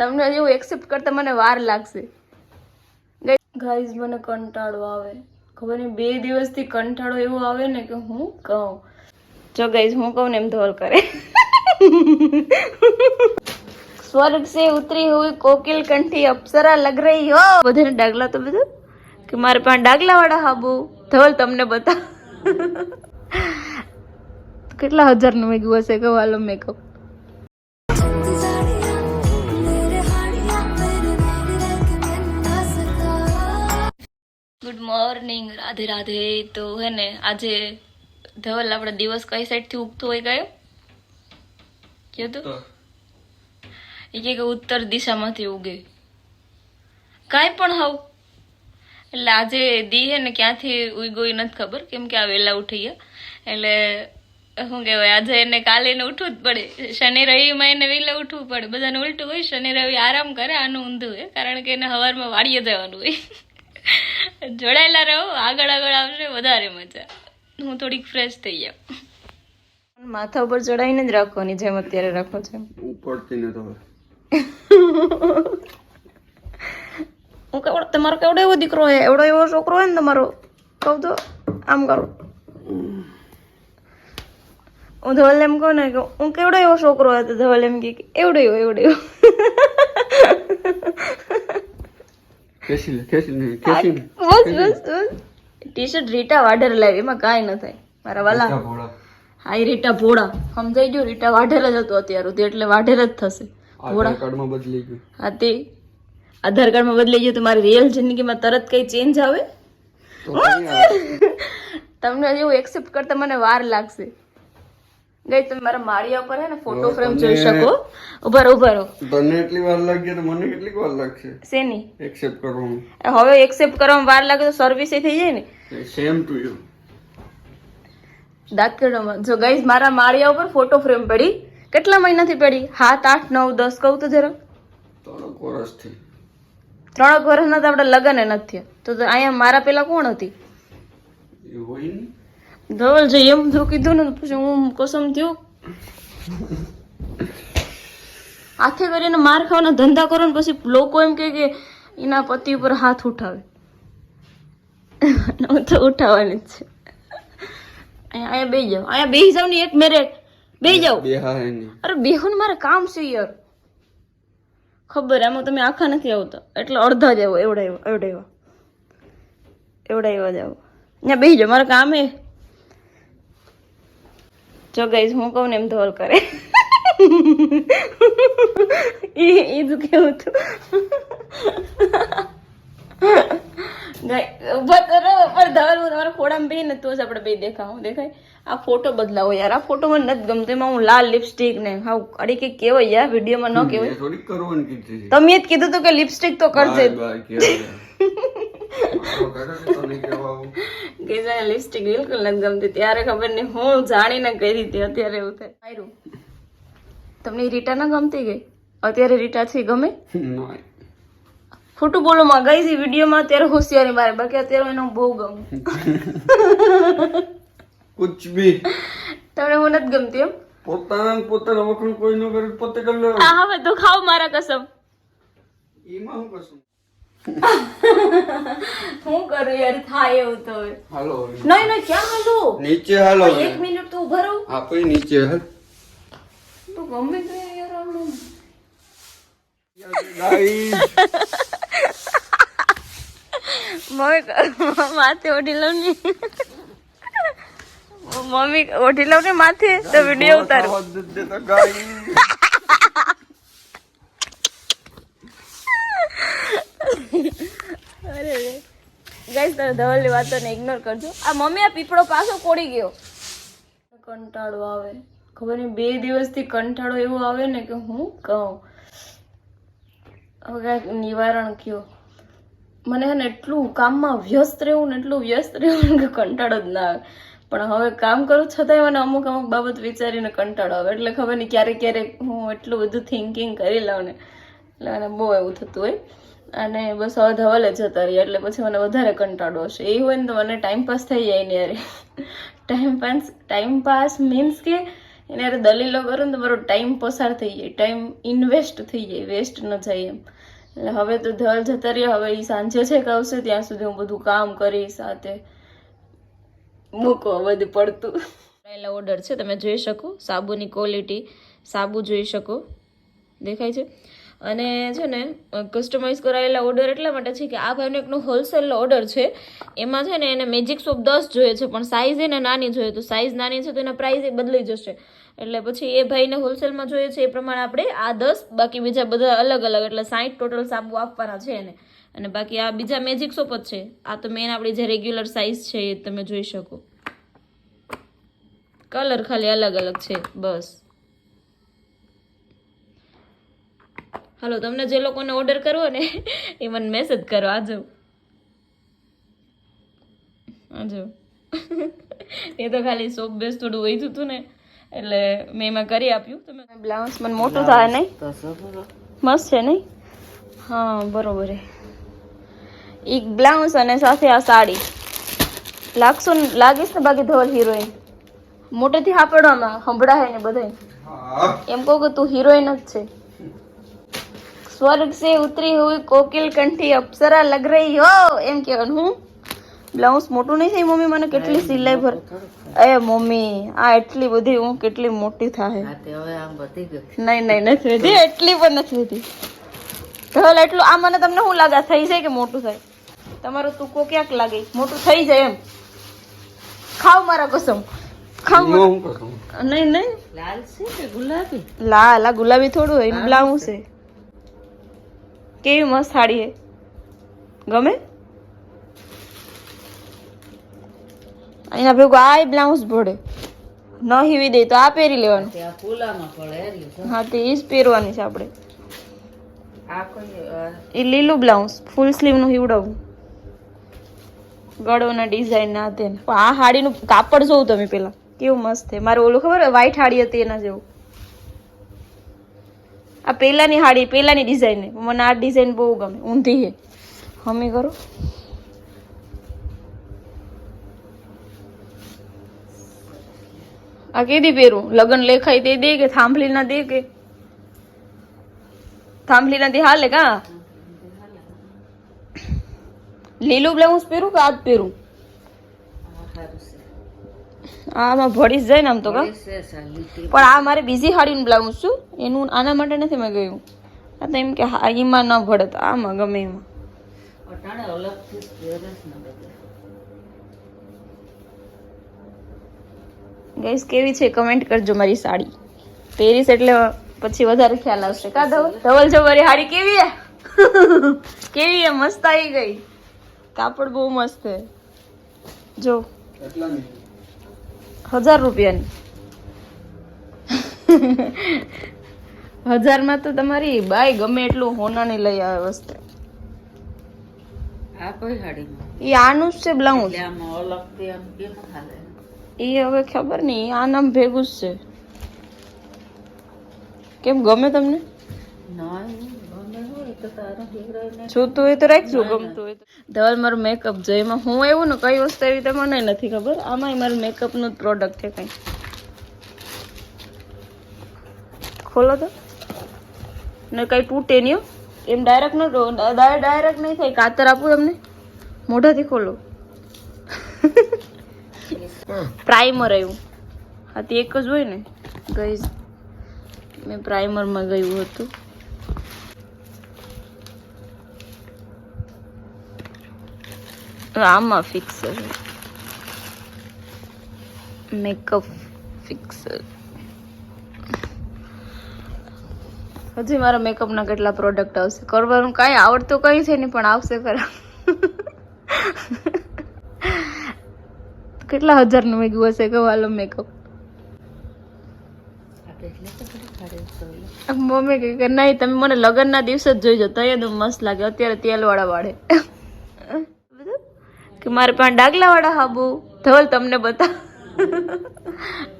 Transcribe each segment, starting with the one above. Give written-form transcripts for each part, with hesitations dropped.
તમને એવું એક્સેપ્ટ કરતા મને વાર લાગશે. ગાઈઝ મને કંટાળો આવે, ખબર નહીં 2 દિવસથી કંટાળો એવો આવે ને કે હું કહું. જો ગાઈઝ હું કહું ને એમ ધોલ કરે. स्वर्ग से उतरी हुई कोकिल कंठी अप्सरा लग रही हो. बधाने डागला तो બધા કે મારે પાસે ડાગલા વાળા હાબુ ધવલ તમને બતા. કેટલા હજાર નું મેગું હશે કે વાલો makeup. Good morning, Radhe Radhe. તો હે ને આજે ધવલ આપણા દિવસ કઈ સાઈડ થી ઉગતો હોય ગયો કીધું એ કે ઉત્તર દિશામાંથી ઉગે કાંઈ પણ હાવ. એટલે આજે દી હે ને ક્યાંથી ઉગ્યો એ નથી ખબર, કેમ કે આ વહેલા ઉઠી ગયા. એટલે શું કહેવાય, આજે એને કાલે એને ઉઠવું જ પડે. શનિ રવિમાં એને વહેલા ઉઠવું પડે. બધાને ઉલટું હોય, શનિ રવિ આરામ કરે, આનું ઊંધું હોય, કારણ કે એને સવારમાં વાડીએ જવાનું હોય. જોડાયેલા રહો, આગળ આગળ આવશે વધારે મજા. હું થોડીક ફ્રેશ થઈ જાઉં. માથા ઉપર ચડાવીને જ રાખવાની, જેમ અત્યારે રાખો છો ઉપરથી ને. તો તમારો કેવડો એવો દીકરો હોય, એવડો એવો છોકરો હોય ને તમારો, કહું તો આમ કરો. હું ધવલ એમ કહું ને કે હું કેવડો એવો છોકરો હોય, તો ધવલ એમ કે એવડો એવો એવડો એવો. બસ ટી શર્ટ રીટા વાઢેર લાવી, એમાં કાંઈ ન થાય મારા વાલા. હા એ રીટા ભોળા સમજાઈ ગયું. રીટા વાઢેર જ હતું અત્યાર સુધી, એટલે વાઢેર જ થશે. આધાર કાર્ડમાં બદલી ગયું. હા તે આધાર કાર્ડમાં બદલી ગયું તો મારી રિયલ જિંદગીમાં તરત કઈ ચેન્જ આવે? તમને એવું એક્સેપ્ટ કરતા મને વાર લાગશે. ગઈ તમે મારા માળિયા ઉપર હે ને ફોટો ફ્રેમ જોઈ શકો. ઉભા રહો. તને એટલી વાર લાગી તો મને કેટલી વાર લાગશે શેની એક્સેપ્ટ કરવામાં? હવે એક્સેપ્ટ કરવામાં વાર લાગે તો સર્વિસ થઈ જાય ને. Same to you. દાંત કાઢવામાં જો ગાઈઝ મારા માળિયા ઉપર ફોટો ફ્રેમ પડી. કેટલા મહિનાથી પડી? 7, 8, 9, 10 કહું તો જરા 3 વર્ષથી. 3 વર્ષના તો આપડે લગન એ નથી થયા. તો અહીંયા મારા પેલા કોણ હતી? ધવલ જો એમ જો કીધું ને પછી હું કસમ થયું. હાથે કરીને માર ખાવાના ધંધા કરો ને પછી લોકો એમ કે એના પતિ ઉપર હાથ ઉઠાવે. હું તો ઉઠાવવાની જ છે. અહીંયા બેસી જાવ, અહીંયા બેસી જાવ ને એક મેરે બેસી જાવ. અરે બેહુ ને મારે કામ છે યાર, ખબર એમાં તમે આખા નથી આવતા, એટલે અડધા જ આવો. એવડા જાવ અહીંયા બેસી જાવ, મારે કામ હે. જો ગાઈઝ હું કહું ને એમ ધોલ કરે. એ જ કેવું હતું. ઉભા તો રહો, પણ ધવલ હું તમારા ખોડામાં બે ને તો જ આપણે બે દેખાય. આ ફોટો બદલાવો યાર, આ ફોટો મને નથી ગમતો. એમાં હું લાલ લિપસ્ટિક ને હાવ અડી કે કેવાય યાર, વિડીયોમાં ન કેવાય. તમે જ કીધું તું કે લિપસ્ટિક તો કરજે. લિપસ્ટિક બિલકુલ નથી ગમતી. ત્યારે ખબર નહીં હું જાણીને કરી હતી, અત્યારે એવું થાય. તમને રીટા ના ગમતી ગઈ? અત્યારે રીટા છે ગમે? ખોટું બોલો માં ગઈ હતી વિડીયોમાં, અત્યારે હોશિયારી મારે, બાકી અત્યારે એને બહુ ગમે. કુછ ભી તમને હું નથી ગમતી એમ? પોતાના વખત કોઈ ન કરે, પોતે કરી લે. હા હવે તો ખાવ મારા કસમ. એમાં હું કસમ હું કરું યાર, થાય એવું તો. હાલો નહીં ક્યાં હાલો? નીચે હાલો. 1 મિનિટ તો ઉભા રહો. હા પછી નીચે હાલ તો ગમે તો યાર. આમ માથે ઓઢી લઉં ને, મમ્મી ઓઢી લઉં ને માથે તો વિડીયો ઉતારો. અરે ગાઈસ તમે ધવલની વાતોને ઇગ્નોર કરજો. આ મમ્મી આ પીપળો પાછો કોડી ગયો. કંટાળો આવે, ખબર નહીં 2 દિવસથી કંટાળો એવો આવે ને કે હું કહું. હવે કાંઈક નિવારણ કયો. મને હે ને એટલું કામમાં વ્યસ્ત રહેવું ને કે કંટાળો જ ના આવે. પણ હવે કામ કરું છતાંય મને અમુક બાબત વિચારીને કંટાળો આવે. એટલે ખબર નહીં ક્યારેક હું એટલું બધું થિંકિંગ કરી લઉં ને, એટલે મને બહુ એવું થતું હોય. અને બસ હવે ધવલે જતા રહી એટલે પછી મને વધારે કંટાળો હશે. એ હોય ને તો મને ટાઈમપાસ થઈ જાય ને યાર. ટાઈમપાસ મીન્સ કે એને અરે દલીલો કરો ને તમારો ટાઈમ પસાર થઈ જાય, ટાઈમ ઇન્વેસ્ટ થઈ જાય, વેસ્ટ ન જાય એમ. એટલે હવે તો ધવલ જતા રહ્યા, હવે એ સાંજે છેક આવશે, ત્યાં સુધી હું બધું કામ કરીશ. સાથે મૂકો બધું પડતું. પહેલા ઓર્ડર છે, તમે જોઈ શકો સાબુની ક્વોલિટી, સાબુ જોઈ શકો, દેખાય છે. અને છે ને કસ્ટમાઇઝ કરાયેલા ઓર્ડર એટલા માટે છે કે આ ભાઈનો એકનો હોલસેલ ઓર્ડર છે. એમાં છે ને એને મેજિક સોપ 10 જોઈએ છે, પણ સાઇઝ એને નાની જોઈએ, તો સાઇઝ નાની છે તો એના પ્રાઇસ એ બદલાઈ જશે. એટલે પછી એ ભાઈને હોલસેલમાં જોઈએ છે એ પ્રમાણે આપણે આ 10, બાકી બીજા બધા અલગ અલગ, એટલે 60 ટોટલ સાબુ આપવાના છે એને. અને બાકી આ બીજા મેજિક સોપ જ છે. આ તો મેન આપણી જે રેગ્યુલર સાઇઝ છે એ તમે જોઈ શકો. કલર ખાલી અલગ અલગ છે બસ. હાલો, તમને જે લોકોને ઓર્ડર કરવો ને એ મને મેસેજ કરો. આજો એ તો ખાલી સોપ બેસ થોડું વહીતું હતું ને એટલે મેં એમાં કરી આપ્યું. તમે બ્લાઉઝ મને મોટું થાય નહીં? મસ્ત છે નહીં? હા બરોબર. એક બ્લાઉઝ અને સાથે આ સાડી લાગશો લાગીશ ને. બાકી ધોલ હિરોઈન મોટેથી હાપડવામાં સંભળાય ને બધા એમ કહું કે તું હિરોઈન જ છે. સ્वर्ग से उतरी हुई कोकिल कंठी अप्सरा लग रही हो એમ કહેવાનું. હું બ્લાઉઝ મોટું નહીં થાય મમ્મી? મને કેટલી સિલાઈ ભર. એ મમ્મી આ એટલી બધી હું કેટલી મોટી થાય? નહીં નહીં નથી વધી, એટલી પણ નથી વધી. ધવલ એટલું આ મને તમને શું લાગે થઈ જાય કે મોટું થાય? તમારો તુકો ક્યાંક લાગે મોટું થઈ જાય એમ. ખાવ મારા કસમ, ખાવ. નહીં નહીં લાલ છે કે ગુલાબી? લાલ. આ ગુલાબી થોડું હોય, બ્લાઉઝ છે. કેવી મસ્ત સાડી હે, ગમે? અહીંયા ભેગું આ બ્લાઉઝ ભળે ન હીવી દે તો આ પહેરી લેવાનું. હા તે ઈ જ પહેરવાની છે આપણે. એ લીલું બ્લાઉઝ ફૂલ સ્લીવ નું હીવડાવું, ગળોના ડિઝાઇન ના તે. આ સાડીનું કાપડ જોવું તમે પેલા કેવું મસ્ત છે. મારે ઓલું ખબર વ્હાઈટ સાડી હતી એના જેવું. આ પેલાની સાડી, પેલાની ડિઝાઇન. મને આ ડિઝાઇન બહુ ગમે, ઊંધી છે. હમી કરો. આ કેદી પહેરું? લગન લેખાય તે દે કે થાંભલી ના દે? કે થાંભલી ના દે હાલે કા? લીલું બ્લાઉઝ પહેરું કે આજ પહેરું? આમાં ભળી જાય ને આમ તો કા. પણ આ મારે બીજી સાડીનું બ્લાઉઝ છું, એનું આના માટે નથી મેં ગયું. આ તો એમ કે એમાં ન ભળે તો આમાં ગમે એમાં. ગાઈસ કેવી છે કમેન્ટ કરજો. મારી સાડી પહેરીશ એટલે પછી વધારે ખ્યાલ આવશે કા. ધવલ જો મારી સાડી કેવી હે? કેવી હે? મસ્ત આવી ગઈ. કાપડ બહુ મસ્ત છે જો. 1000 રૂપિયાની. 1000 તો તમારી બાઈ ગમે એટલું હોનાની લઈ આવે વસ્તુ. આ કોઈ સાડી ઈ આનું જ છે બ્લાઉઝ. ઈ હવે ખબર નહીં, આ નામ ભેગું જ છે. કેમ ગમે તમને? જોતું હોય તો રાખજો, ગમતું હોય તો. ધવલ મારું મેકઅપ જો એમાં હું એવું ને કઈ વસ્તુ એવી તો મને નથી ખબર. આમાં મારું મેકઅપ નું જ પ્રોડક્ટ છે કઈ. ખોલો તો ને કઈ તૂટે નહીં એમ. ડાયરેક્ટ નો ડાયરેક્ટ નહીં થાય. કાતર આપું તમને? મોઢાથી ખોલો. પ્રાઇમર આવ્યું. હા તે એક જ હોય ને ગઈ. મેં પ્રાઇમરમાં ગયું હતું. આમાં ફિક્સર મેકઅપ ફિક્સર. હજી મારા મેકઅપના કેટલા પ્રોડક્ટ આવશે. કરવાનું કાંઈ આવડતું કઈ છે નહીં પણ આવશે ખરા. કેટલા હજારનું મેગું હશે કવાલો મેકઅપ. મમ્મી કે નહીં તમે મને લગ્નના દિવસે જ જોઈજો તો એ મસ્ત લાગે. અત્યારે તેલવાળા વાળે કે મારે પાસે ડાગલા વાળા હાબુ. ધવલ તમને બતા.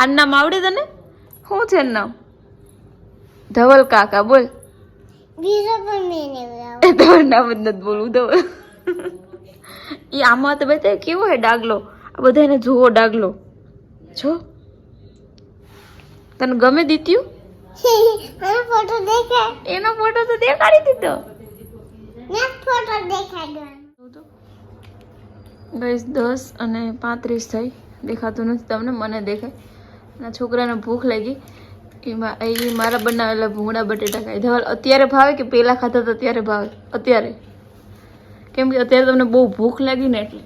આ નામ આવડે તને? શું છે નામ? ધવલ કાકા બોલ. તમારું નામ જ નથી બોલવું ધવલ. એ આમાં તો બતાવે કેવો હે ડાગલો. આ બધાને જોવો ડાગલો જો. તને ગમે દીત્યું? ફોટો દેખાય, એનો ફોટો તો દેખાડી દીધો. ફોટો દેખાડ્યો. ગઈસ 10:35 થઈ. દેખાતું નથી તમને, મને દેખાય. ના છોકરાને ભૂખ લાગી, એમાં એ મારા બનાવેલા ભૂંગળા બટેટા ખાય. ધવલ અત્યારે ભાવે કે પહેલાં ખાતા તો ત્યારે ભાવે? અત્યારે, કેમ કે અત્યારે તમને બહુ ભૂખ લાગી ને એટલે.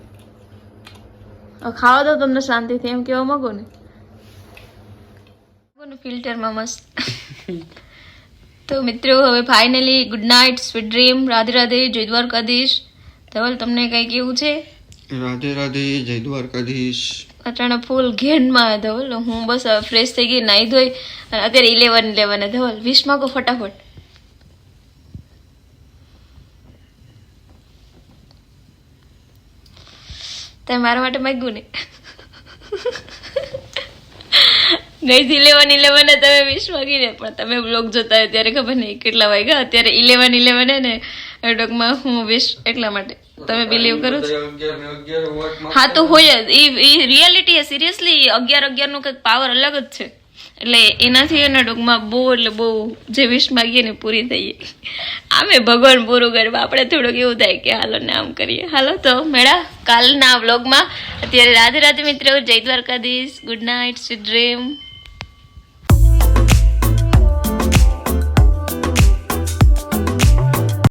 ખાવા દો તમને શાંતિથી, એમ કહેવા માંગો ને. ફિલ્ટરમાં મસ્ત. તો મિત્રો હવે finally good night, sweet dream, Radhe Radhe, જય દ્વારકાધીશ. ધવલ તમને કંઈ કેવું છે? રાધે રાધે, જય દ્વારકાધીશ. અટાણે ફૂલ ઘેનમાં ધવલ. હું બસ ફ્રેશ થઈ ગઈ, નાહી ધોઈ, અને અત્યારે 11 ધવલ 20 માંગો ફટાફટ. તમે મારા માટે માંગ્યું ને? ગઈ 11 તમે 20 વાગીને, પણ તમે બ્લોગ જોતા હોય ત્યારે ખબર નહીં કેટલા વાગ્યા. અત્યારે 11 ને એડોકમાં હું 20, એટલા માટે તમે બિલીવ કરો છો? હા તો હોય જ, એ રિયાલિટી છે. સિરિયસલી 11 નું કંઈક પાવર અલગ જ છે. એટલે એનાથી એના ડોગમાં બહુ એટલે બહુ જે વિશ માગીએ ને પૂરી થઈએ. આમે ભગવાન પૂરું કરે, આપણે થોડુંક એવું થાય કે હાલો ને આમ કરીએ. હાલો તો મેળા કાલના વ્લોગમાં. અત્યારે રાધે રાધે મિત્રો, જય Dwarkadhish, good night, sweet dream.